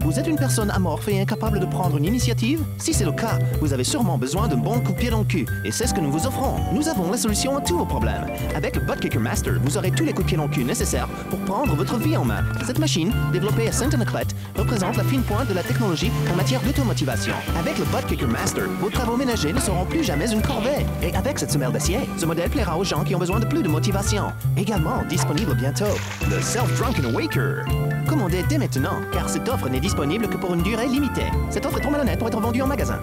Vous êtes une personne amorphe et incapable de prendre une initiative? Si c'est le cas, vous avez sûrement besoin d'un bon coup de pied dans le cul. Et c'est ce que nous vous offrons. Nous avons la solution à tous vos problèmes. Avec le Butt Kicker Master, vous aurez tous les coups de pied dans le cul nécessaires pour prendre votre vie en main. Cette machine, développée à Saint-Anaclet, représente la fine pointe de la technologie en matière d'automotivation. Avec le Butt Kicker Master, vos travaux ménagers ne seront plus jamais une corvée. Et avec cette semelle d'acier, ce modèle plaira aux gens qui ont besoin de plus de motivation. Également disponible bientôt, le Self-Drunken Waker. Commandez dès maintenant, car cette offre n'est disponible que pour une durée limitée. Cette offre est trop malhonnête pour être vendue en magasin.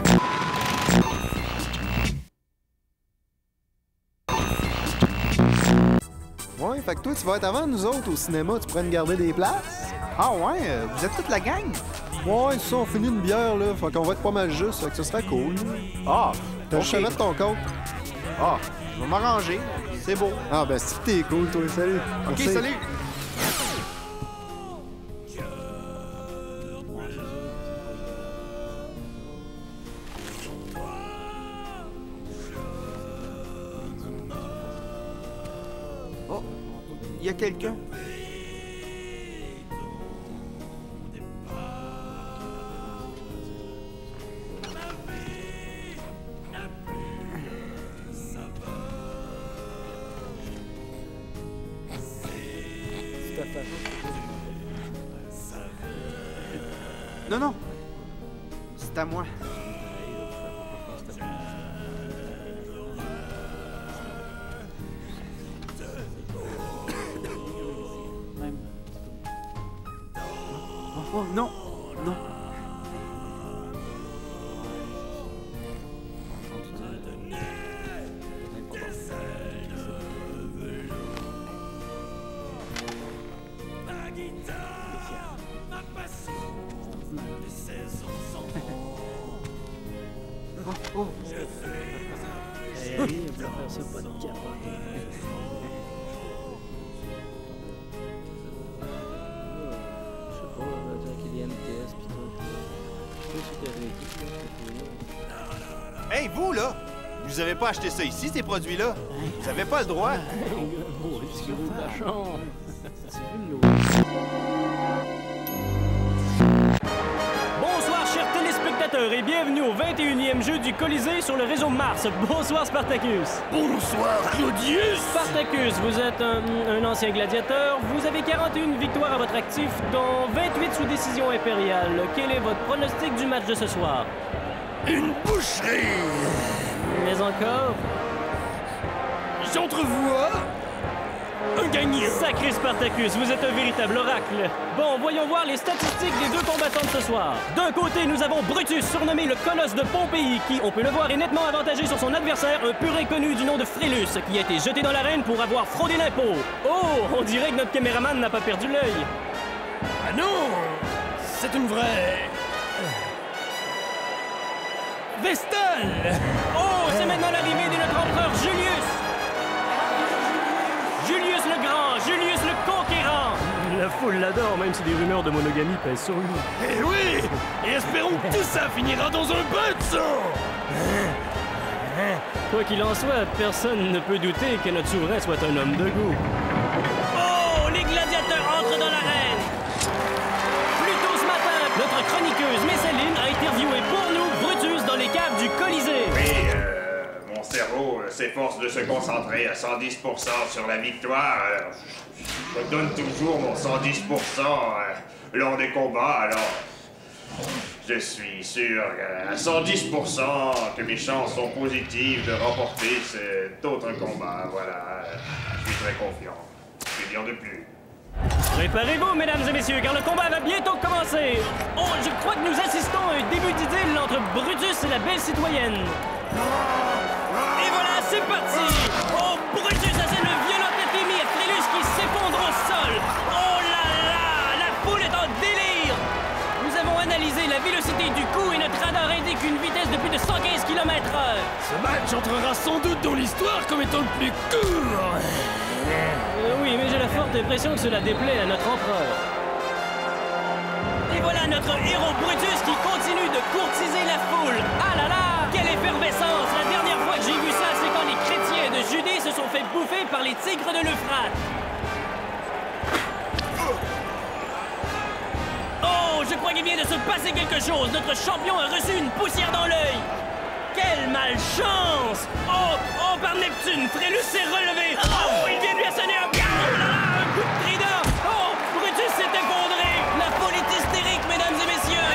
Ouais, fait que toi, tu vas être avant nous autres au cinéma, tu pourrais nous garder des places? Ah ouais, vous êtes toute la gang? Ouais, ça, on finit une bière, là, fait qu'on va être pas mal juste, fait que ça serait cool. Ah, T'as juste à mettre ton compte. Ah, je vais m'arranger. C'est beau. Ah, ben, c'est que t'es cool, toi, salut. OK, Merci. salut. Oh, il y a quelqu'un. Non, non. C'est à moi. Oh, non. Non. Oh. Eh oui, on va faire ça pas de capote. Je sais pas, on va dire qu'il y a MTS pis tout. Je sais qu'il y avait écrit. Hey, vous, là! Vous avez pas acheté ça ici, ces produits-là? Vous avez pas le droit. Oh, est-ce que vous cochon? Tu veux l'eau? Bonsoir, chers téléspectateurs, et bienvenue au 21e jeu du Colisée sur le réseau Mars. Bonsoir, Spartacus. Bonsoir, Claudius! Spartacus, vous êtes un ancien gladiateur. Vous avez 41 victoires à votre actif, dont 28 sous décision impériale. Quel est votre pronostic du match de ce soir? Une boucherie! Mais encore? J'entrevois un gagnant! Sacré Spartacus, vous êtes un véritable oracle. Bon, voyons voir les statistiques des deux combattants de ce soir. D'un côté, nous avons Brutus, surnommé le Colosse de Pompéi, qui, on peut le voir, est nettement avantagé sur son adversaire, un pur inconnu du nom de Frélus, qui a été jeté dans l'arène pour avoir fraudé l'impôt. Oh, on dirait que notre caméraman n'a pas perdu l'œil. Ah non! C'est une vraie... Vestale! Oh, c'est maintenant l'arrivée de notre empereur Julius! Julius le Grand, Julius le Conquérant! La foule l'adore, même si des rumeurs de monogamie pèsent sur lui. Eh oui! Et espérons que tout ça finira dans un bain de sang! Quoi qu'il en soit, personne ne peut douter que notre souverain soit un homme de goût. Oh, les gladiateurs entrent dans l'arène! Plus tôt ce matin, notre chroniqueuse Messeline a interviewé pour nous Brutus dans les caves du Colisée. Oui, mon cerveau s'efforce de se concentrer à 110% sur la victoire. Je donne toujours mon 110% lors des combats, alors je suis sûr à 110% que mes chances sont positives de remporter cet autre combat. Voilà, je suis très confiant. Je vais dire de plus. Préparez-vous, mesdames et messieurs, car le combat va bientôt commencer. Oh, je crois que nous assistons à un début d'idylle entre Brutus et la belle citoyenne. Et voilà, c'est parti! Oh, Brutus assène le violent épémie à Frélus qui s'effondre au sol. Oh là là, la foule est en délire. Nous avons analysé la vélocité du coup et notre radar indique une vitesse de plus de 115 km/h. Ce match entrera sans doute dans l'histoire comme étant le plus court! Oui, mais j'ai la forte impression que cela déplaît à notre empereur. Et voilà notre héros Brutus qui continue de courtiser la foule. Ah là là, quelle effervescence! La dernière fois que j'ai vu ça, c'est quand les chrétiens de Judée se sont fait bouffer par les tigres de l'Euphrate. Oh, je crois qu'il vient de se passer quelque chose. Notre champion a reçu une poussière dans l'œil. Quelle malchance! Oh, oh, par Neptune, Frélus s'est relevé. Oh, il vient de lui assonner un... Oh là là, un coup de trident. Oh, Brutus s'est effondré. La foule est hystérique, mesdames et messieurs.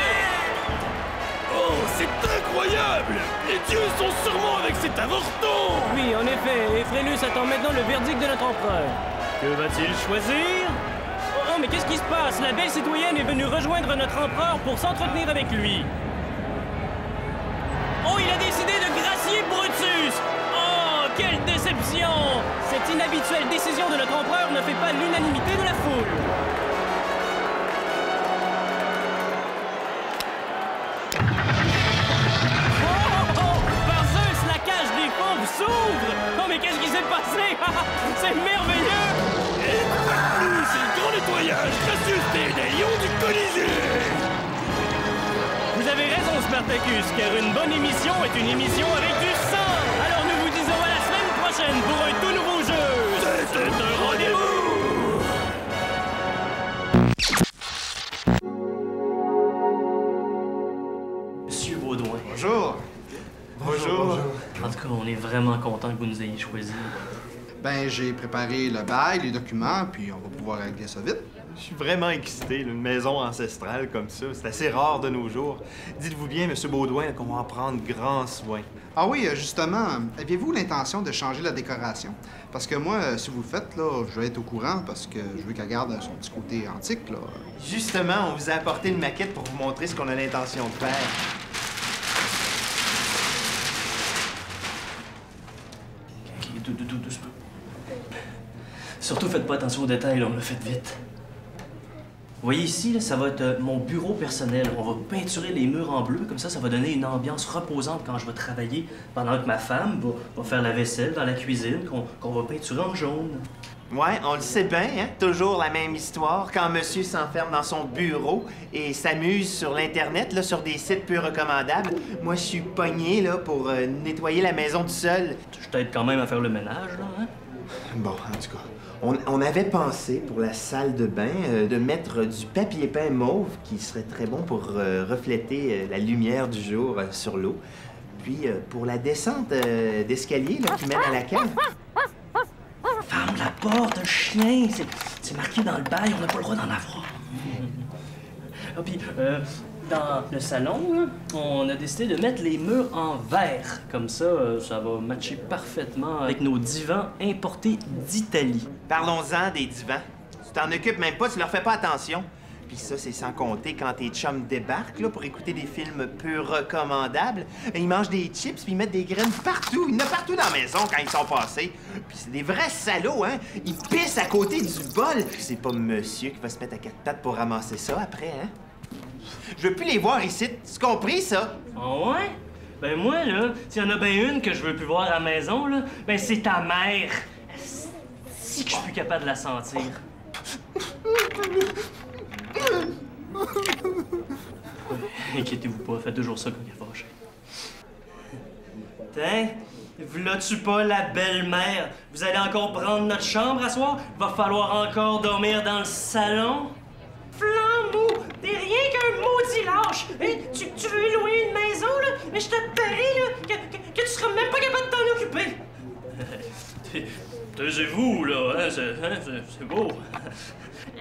Oh, c'est incroyable! Les dieux sont sûrement avec cet avorton! Oui, en effet, et Frélus attend maintenant le verdict de notre empereur. Que va-t-il choisir? Oh, mais qu'est-ce qui se passe? La belle citoyenne est venue rejoindre notre empereur pour s'entretenir avec lui. Oh, il a décidé de gracier Brutus! Oh, quelle déception! Cette inhabituelle décision de notre empereur ne fait pas l'unanimité de la foule. S'ouvre! Oh, mais qu'est-ce qui s'est passé? C'est merveilleux! Et plus, c'est le grand nettoyage gracieuseté des lions du Colisée! Vous avez raison, Spartacus, car une bonne émission est une émission avec du sang! Alors nous vous disons à la semaine prochaine pour un tout nouveau jeu! C'est un rendez-vous! Monsieur Baudouin. Bonjour. Bonjour. En tout cas, on est vraiment content que vous nous ayez choisis. Ben, j'ai préparé le bail, les documents, puis on va pouvoir régler ça vite. Je suis vraiment excité, là, une maison ancestrale comme ça. C'est assez rare de nos jours. Dites-vous bien, Monsieur Baudouin, qu'on va en prendre grand soin. Ah oui, justement, aviez-vous l'intention de changer la décoration? Parce que moi, si vous le faites, là, je vais être au courant parce que je veux qu'elle garde son petit côté antique, là. Justement, on vous a apporté une maquette pour vous montrer ce qu'on a l'intention de faire. Doucement. Surtout, faites pas attention aux détails, là, on l'a fait vite. Vous voyez ici, là, ça va être mon bureau personnel. On va peinturer les murs en bleu, comme ça va donner une ambiance reposante quand je vais travailler, pendant que ma femme va faire la vaisselle dans la cuisine, qu'on va peinturer en jaune. Ouais, on le sait bien, hein? Toujours la même histoire. Quand monsieur s'enferme dans son bureau et s'amuse sur l'Internet, là, sur des sites peu recommandables, moi, je suis pogné, là, pour nettoyer la maison tout seul. Je t'aide quand même à faire le ménage, là, hein? Bon, en tout cas, on avait pensé, pour la salle de bain, de mettre du papier peint mauve, qui serait très bon pour refléter la lumière du jour sur l'eau. Puis, pour la descente d'escalier, là, qui mène à la cave... Ferme la porte, un chien! C'est marqué dans le bail, on n'a pas le droit d'en avoir. Ah, puis, dans le salon, là, on a décidé de mettre les murs en verre. Comme ça, ça va matcher parfaitement avec nos divans importés d'Italie. Parlons-en des divans. Tu t'en occupes même pas, tu leur fais pas attention. Puis ça, c'est sans compter quand tes chums débarquent là, pour écouter des films peu recommandables. Ils mangent des chips puis ils mettent des graines partout. Il y en a partout dans la maison quand ils sont passés. Puis c'est des vrais salauds, hein? Ils pissent à côté du bol. C'est pas monsieur qui va se mettre à quatre pattes pour ramasser ça après, hein? Je veux plus les voir ici. Tu compris, ça? Ah ouais? Ben moi, là, s'il y en a bien une que je veux plus voir à la maison, là, ben c'est ta mère. Si que je suis plus capable de la sentir. Inquiétez-vous pas, faites toujours ça quand il est fâché. Tiens, v'là-tu pas la belle-mère? Vous allez encore prendre notre chambre à soir? Va falloir encore dormir dans le salon? Flambeau! T'es rien qu'un maudit lâche! Hein? Tu veux louer une maison, là? Mais je te parie, là, que tu seras même pas capable de t'en occuper! Taisez-vous, là, hein? C'est beau!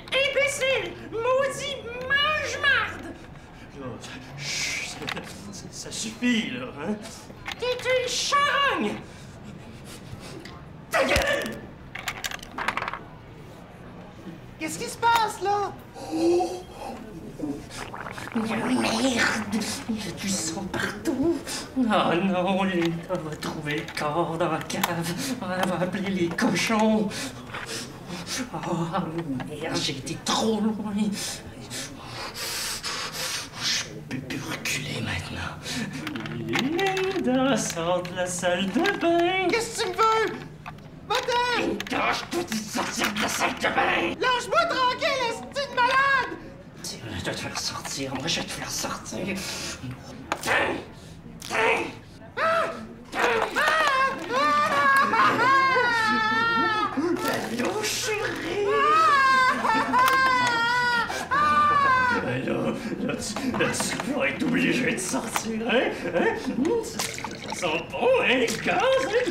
Imbécile! Maudit mange-marde! Chut! Ça suffit, là, hein? T'es une charogne! Ta gueule! Qu'est-ce qui se passe, là? Oh! Merde! Il y a du sang partout! Oh non, Linda va trouver le corps dans la cave. Elle va appeler les cochons. Oh merde, j'ai été trop loin. Je peux plus reculer maintenant. Linda, sors de la salle de bain. Qu'est-ce que tu me veux? Va-t'en! Linda, je peux te sortir de la salle de bain. Lâche-moi tranquille, est-ce que malade? Je vais te faire sortir, moi je vais te faire sortir. Allô, chérie! Allô? Là, tu pourrais être obligé de sortir, hein? Ça sent bon, hein, les gaz, hein?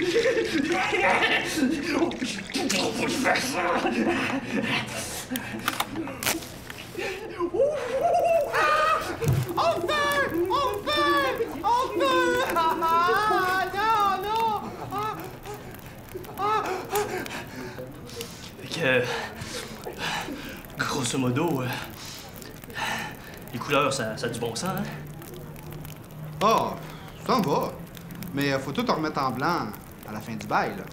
Faut faire ça! On peut! Ah, non! Fait que... grosso modo, les couleurs, ça a du bon sens, hein? Ah, ça me va. Mais faut tout remettre en blanc à la fin du bail, là.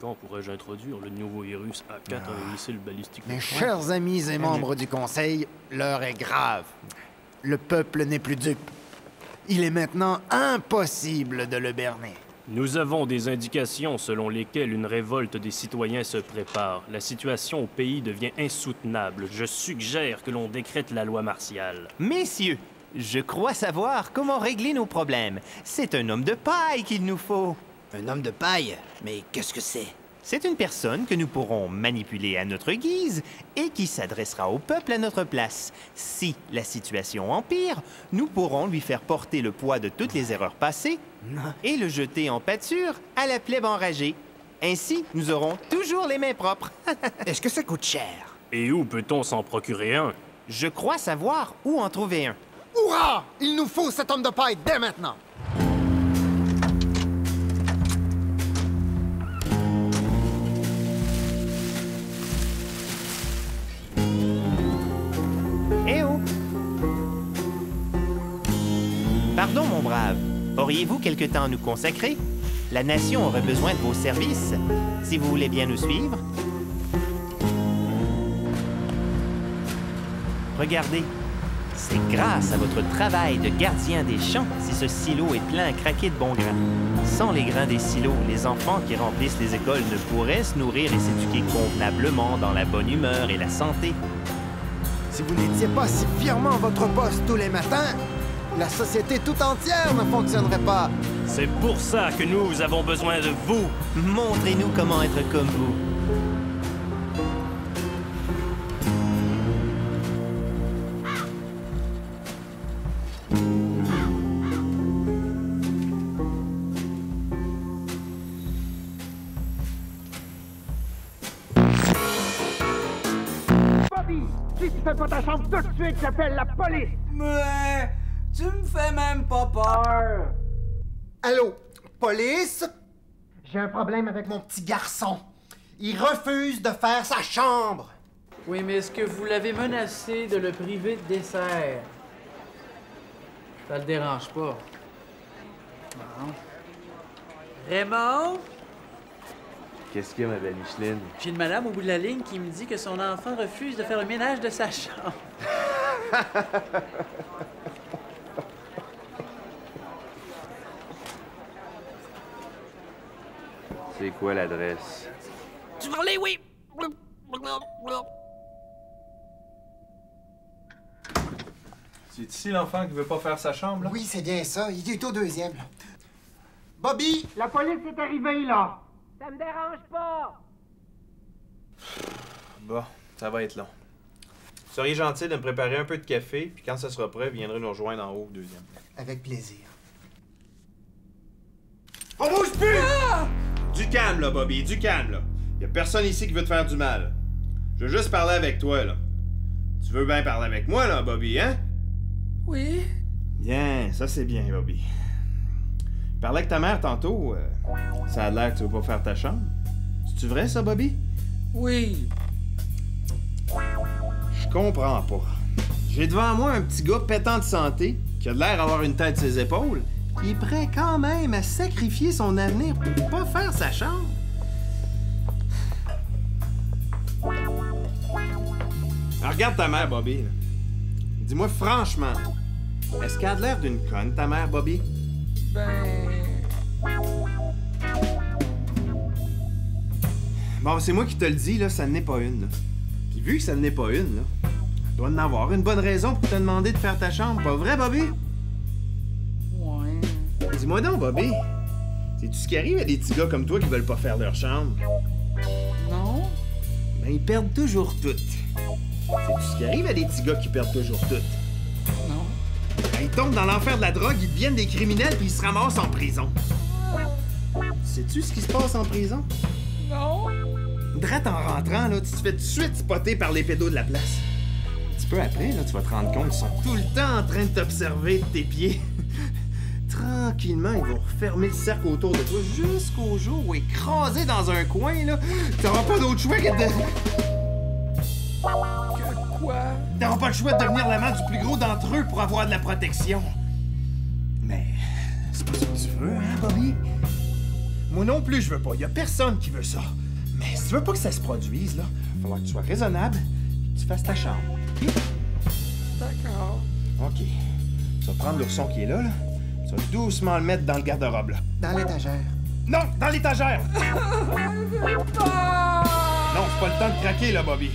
Quand pourrais-je introduire le nouveau virus A4 à un missile balistique? Mes chers amis et membres du Conseil, l'heure est grave. Le peuple n'est plus dupe. Il est maintenant impossible de le berner. Nous avons des indications selon lesquelles une révolte des citoyens se prépare. La situation au pays devient insoutenable. Je suggère que l'on décrète la loi martiale. Messieurs, je crois savoir comment régler nos problèmes. C'est un homme de paille qu'il nous faut. Un homme de paille? Mais qu'est-ce que c'est? C'est une personne que nous pourrons manipuler à notre guise et qui s'adressera au peuple à notre place. Si la situation empire, nous pourrons lui faire porter le poids de toutes les erreurs passées et le jeter en pâture à la plèbe enragée. Ainsi, nous aurons toujours les mains propres. Est-ce que ça coûte cher? Et où peut-on s'en procurer un? Je crois savoir où en trouver un. Hurrah! Il nous faut cet homme de paille dès maintenant! Eh oh! Pardon, mon brave. Auriez-vous quelque temps à nous consacrer? La nation aurait besoin de vos services. Si vous voulez bien nous suivre. Regardez. C'est grâce à votre travail de gardien des champs si ce silo est plein à craquer de bons grains. Sans les grains des silos, les enfants qui remplissent les écoles ne pourraient se nourrir et s'éduquer convenablement dans la bonne humeur et la santé. Si vous n'étiez pas si fièrement à votre poste tous les matins, la société tout entière ne fonctionnerait pas. C'est pour ça que nous avons besoin de vous. Montrez-nous comment être comme vous. Si tu fais pas ta chambre tout de suite, j'appelle la police! Mais tu me fais même pas peur! Allô, police? J'ai un problème avec mon petit garçon. Il refuse de faire sa chambre. Oui, mais est-ce que vous l'avez menacé de le priver de dessert? Ça le dérange pas. Non. Raymond? Qu'est-ce qu'il y a, ma belle Micheline? J'ai une madame au bout de la ligne qui me dit que son enfant refuse de faire le ménage de sa chambre. C'est quoi l'adresse? Tu veux aller, oui? C'est ici l'enfant qui veut pas faire sa chambre, là? Oui, c'est bien ça. Il est au deuxième. Bobby! La police est arrivée, là! Ça me dérange pas! Bon, ça va être long. Vous seriez gentil de me préparer un peu de café, puis quand ça sera prêt, vous viendrez nous rejoindre en haut au deuxième. Avec plaisir. On bouge plus! Ah! Du calme, là, Bobby, du calme, là. Y a personne ici qui veut te faire du mal. Je veux juste parler avec toi, là. Tu veux bien parler avec moi, là, Bobby, hein? Oui. Bien, ça c'est bien, Bobby. Je parlais avec ta mère tantôt. Ça a l'air que tu veux pas faire ta chambre. C'est-tu vrai, ça, Bobby? Oui. Je comprends pas. J'ai devant moi un petit gars pétant de santé, qui a l'air d'avoir une tête sur ses épaules, qui est prêt quand même à sacrifier son avenir pour pas faire sa chambre. Alors, regarde ta mère, Bobby. Là. Dis-moi franchement, est-ce qu'elle a l'air d'une conne, ta mère, Bobby? Bon, c'est moi qui te le dis, là, ça n'est pas une. Là. Puis vu que ça n'est pas une, là, elle doit en avoir une bonne raison pour te demander de faire ta chambre, pas vrai, Bobby? Dis-moi donc, Bobby. C'est-tu ce qui arrive à des petits gars comme toi qui veulent pas faire leur chambre? Non. Ben, ils perdent toujours tout. C'est-tu ce qui arrive à des petits gars qui perdent toujours tout? Non. Ben, ils tombent dans l'enfer de la drogue, ils deviennent des criminels puis ils se ramassent en prison. Sais-tu ce qui se passe en prison? Non. Drette en rentrant, là, tu te fais tout de suite spotter par les pédos de la place. Un petit peu après, là, tu vas te rendre compte qu'ils sont tout le temps en train de t'observer de tes pieds. Tranquillement, ils vont refermer le cercle autour de toi jusqu'au jour où, écrasé dans un coin, là, t'auras pas d'autre choix que de... Que quoi? T'auras pas le choix de devenir l'amant du plus gros d'entre eux pour avoir de la protection. Mais c'est pas ça que tu veux, hein, Bobby? Moi non plus, je veux pas. Y a personne qui veut ça. Mais si tu veux pas que ça se produise, là, il va falloir que tu sois raisonnable et que tu fasses ta chambre. OK? D'accord. OK. Tu vas prendre l'ourson qui est là. Tu vas doucement le mettre dans le garde-robe, là. Dans l'étagère. Non, dans l'étagère! Non, c'est pas le temps de craquer, là, Bobby.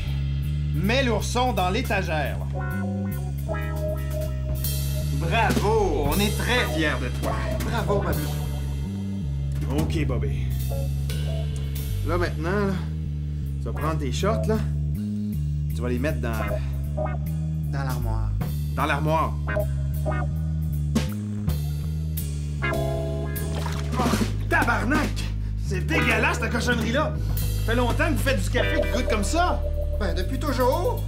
Mets l'ourson dans l'étagère. Bravo! On est très fiers de toi. Bravo, Bobby. OK, Bobby. Là, maintenant, là, tu vas prendre tes shorts, là. Tu vas les mettre dans l'armoire. Dans l'armoire. Oh, tabarnak! C'est dégueulasse, ta cochonnerie-là! Ça fait longtemps que vous faites du café qui goûte comme ça! Ben, depuis toujours!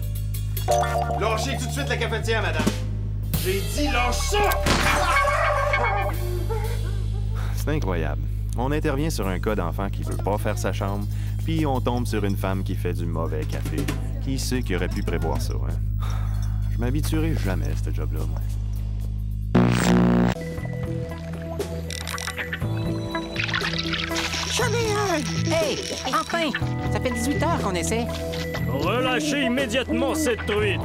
Lâchez tout de suite la cafetière, madame! J'ai dit lâche ça! C'est incroyable. On intervient sur un cas d'enfant qui veut pas faire sa chambre, puis on tombe sur une femme qui fait du mauvais café. Qui sait qui aurait pu prévoir ça, hein? Je m'habituerai jamais à ce job-là, moi. J'en ai un! Hey! Enfin! Ça fait 18 heures qu'on essaie. Relâchez immédiatement cette truite!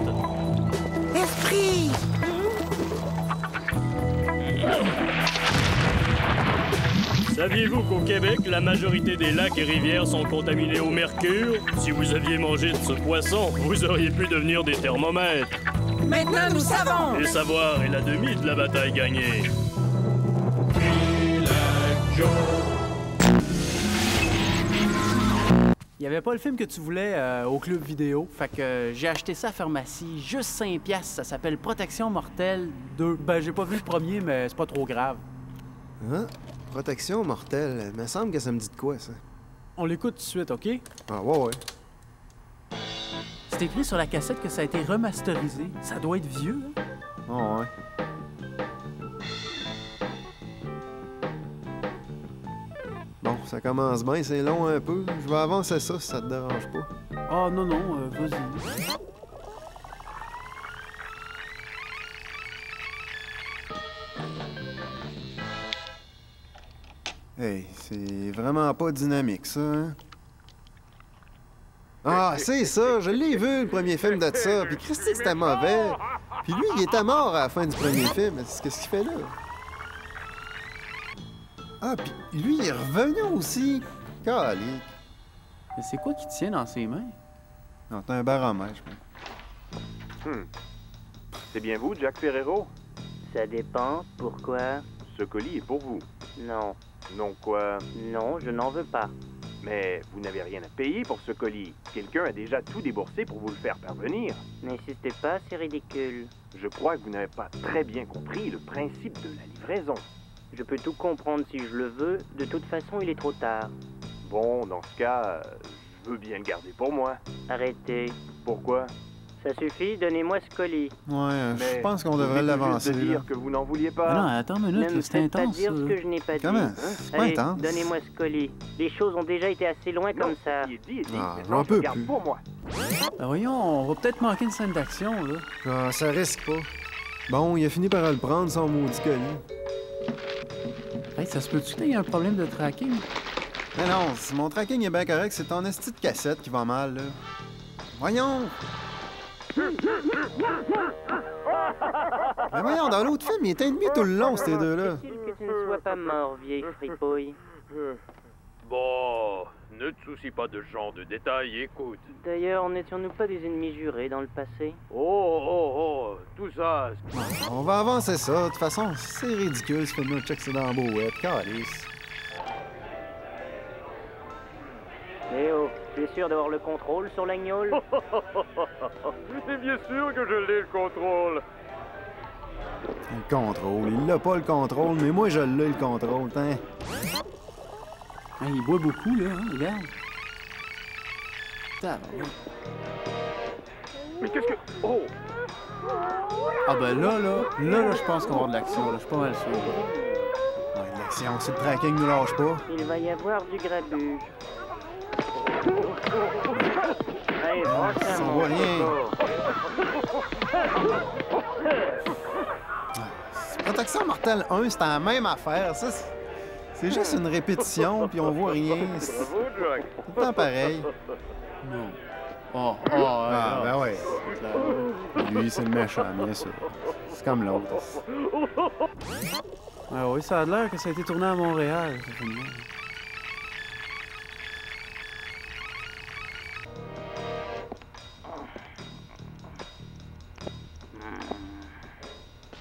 Esprit! Saviez-vous qu'au Québec, la majorité des lacs et rivières sont contaminés au mercure? Si vous aviez mangé de ce poisson, vous auriez pu devenir des thermomètres. Maintenant, nous savons! Et savoir est la demie de la bataille gagnée. Il y avait pas le film que tu voulais au club vidéo, fait que j'ai acheté ça à pharmacie, juste 5$. Ça s'appelle Protection mortelle 2. Ben, j'ai pas vu le premier, mais c'est pas trop grave. Hein? Protection mortelle. Il me semble que ça me dit de quoi, ça? On l'écoute tout de suite, OK? Ah, ouais. C'est écrit sur la cassette que ça a été remasterisé. Ça doit être vieux, hein? Ah, ouais. Bon, ça commence bien, c'est long un peu. Je vais avancer ça si ça te dérange pas. Ah, non, vas-y. Hey, c'est vraiment pas dynamique, ça, hein? Ah, c'est ça! Je l'ai vu, le premier film de ça. Puis Christy, c'était mauvais. Puis lui, il était mort à la fin du premier film. Qu'est-ce qu'il fait là? Ah, puis lui, il est revenu aussi. Calique. Mais c'est quoi qui tient dans ses mains? Non, c'est un baromètre, je pense. C'est bien vous, Jack Ferrero? Ça dépend. Pourquoi? Ce colis est pour vous. Non. Non quoi? Non, je n'en veux pas. Mais vous n'avez rien à payer pour ce colis. Quelqu'un a déjà tout déboursé pour vous le faire parvenir. N'insistez pas, c'est ridicule. Je crois que vous n'avez pas très bien compris le principe de la livraison. Je peux tout comprendre si je le veux. De toute façon, il est trop tard. Bon, dans ce cas, je veux bien le garder pour moi. Arrêtez. Pourquoi? Ça suffit, donnez-moi ce colis. Ouais, je pense qu'on devrait l'avancer. Juste de dire que vous n'en vouliez pas. Non, attends une minute, c'est intense. Ne me faites pas dire ce que je n'ai pas dit. Comment? C'est pas Allez, intense. donnez-moi ce colis. Les choses ont déjà été assez loin comme ça. Ah, j'en peux plus. Pour moi. Ben voyons, on va peut-être manquer une scène d'action, là. Ah, ça risque pas. Bon, il a fini par le prendre, son maudit colis. Hey, ça se peut-tu qu'il y ait un problème de tracking? Mais non, si mon tracking est bien correct, c'est ton esti de cassette qui va mal, là. Voyons! Mais voyons, dans l'autre film, il était ennemi tout le long, ces deux-là. Est-il que tu ne sois pas mort, vieille fripouille? Bon, ne te soucie pas de ce genre de détails, écoute. D'ailleurs, n'étions-nous pas des ennemis jurés dans le passé? Oh, tout ça... On va avancer ça. De toute façon, c'est ridicule, ce film-là. Check ça dans la bouette. Calice. Eh oh, tu es sûr d'avoir le contrôle sur l'agnole? C'est bien sûr que je l'ai, le contrôle. Le contrôle. Il l'a pas, le contrôle, mais moi, je l'ai, le contrôle. Hein? Hein, il boit beaucoup, là, hein, regarde. Mais qu'est-ce que... Oh! Ah ben là, je pense qu'on va avoir de l'action, là. Je suis pas mal sûr. Ouais, de l'action, si le tracking ne lâche pas. Il va y avoir du grabuge. Allez, ça voit rien. Protection mortelle 1, c'était la même affaire. Ça, c'est juste une répétition, puis on voit rien. C'est tout le temps pareil. Non. Ben ouais. Lui, c'est le méchant, bien sûr. C'est comme l'autre. Ah oui, ça a l'air que ça a été tourné à Montréal, ce film-là.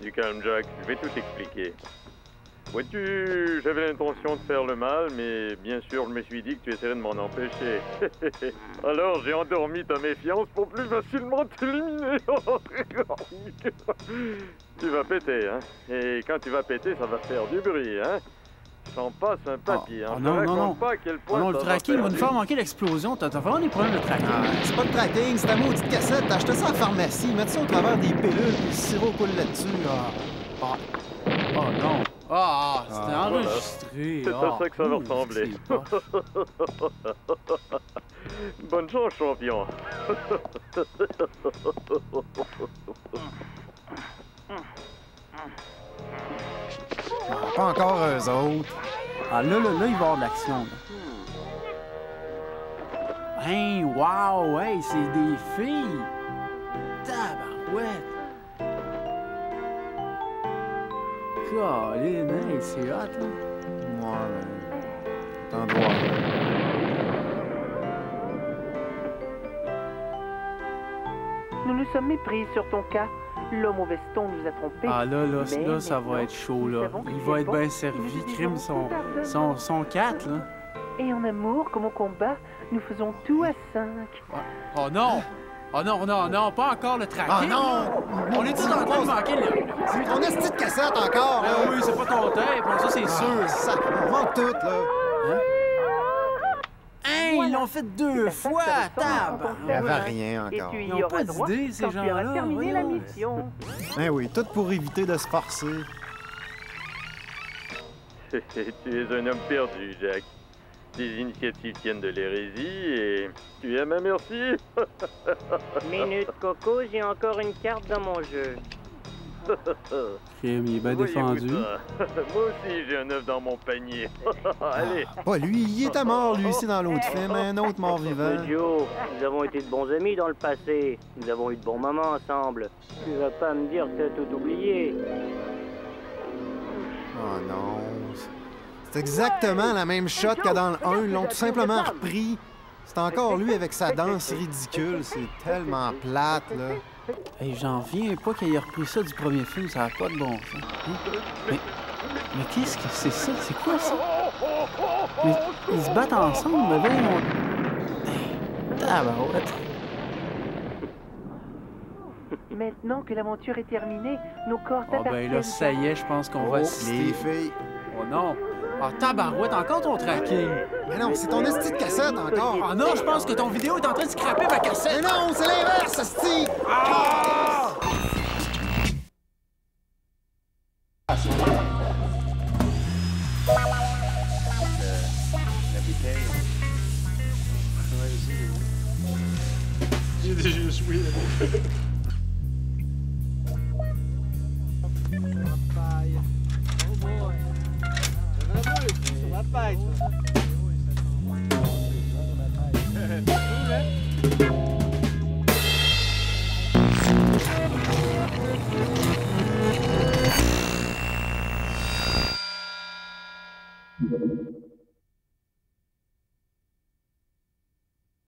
Du calme, Jack. Je vais tout expliquer. Vois-tu, j'avais l'intention de faire le mal, mais bien sûr, je me suis dit que tu essaierais de m'en empêcher. Alors, j'ai endormi ta méfiance pour plus facilement t'éliminer. Tu vas péter, hein? Et quand tu vas péter, ça va faire du bruit, hein? J'en passe un papier, hein? Non. Pas à quel point Non, le tracking va nous faire manquer l'explosion. T'as vraiment des problèmes de tracking. C'est pas le tracking, c'est ta maudite cassette. T'as acheté ça à la pharmacie. Mets ça au travers des pilules, puis le sirop coule là-dessus. Oh non. C'était enregistré. C'est à ça que ça va ressembler. Bonne chance, champion. Pas encore eux autres. Ah là, il va y avoir de l'action. Hey, wow, hey, c'est des filles. Tabarouette. Colin, hey, c'est hot, là. Ouais, t'en dois. Nous nous sommes mépris sur ton cas. L'homme au veston nous a trompés. Ah là, ça va être chaud, là. Il va être bien servi. Crime son 4, là. Et en amour, comme au combat, nous faisons tout à 5. Oh non! Oh non, pas encore le tracking! Ah non! On est tous en train de manquer, là! C'est ton esti de cassette encore, là! Ah oui, c'est pas ton tape, ça c'est sûr! Ça manque tout, là! Hein? Hey, ils l'ont fait 2 fois, tab! Il n'y avait rien encore. Et tu Ils y n'ont auras pas droit d'idée, ces quand tu auras gens-là. terminé la mission. Ben oui, tout pour éviter de se forcer. Tu es un homme perdu, Jack. Tes initiatives tiennent de l'hérésie et tu es ma merci. Minute, Coco, j'ai encore une carte dans mon jeu. Crime, il est bien défendu. Moi aussi, j'ai un œuf dans mon panier. Allez. Pas lui, il était mort, lui aussi, dans l'autre film. Un autre mort-vivant. Joe, nous avons été de bons amis dans le passé. Nous avons eu de bons moments ensemble. Tu vas pas me dire que t'as tout oublié. Oh non. C'est exactement la même shot que dans le 1. Ils l'ont tout simplement repris. C'est encore lui avec sa danse ridicule. C'est tellement plate, là. Hey, j'en viens pas qu'il ait repris ça du premier film, ça a pas de bon sens. Hein? Mais qu'est-ce que c'est ça? C'est quoi ça? Mais ils se battent ensemble, mais voyons. Hey, tabarouette. Maintenant que l'aventure est terminée, nos corps Ah t'appartiennent. ben là, ça y est, je pense qu'on va assister. Les filles. Oh non! Ah, tabarouette, encore ton tracking! Mais non, c'est ton esti de cassette encore! Ah non, je pense que ton vidéo est en train de scraper ma cassette! Mais non, c'est l'inverse, esti! Ah!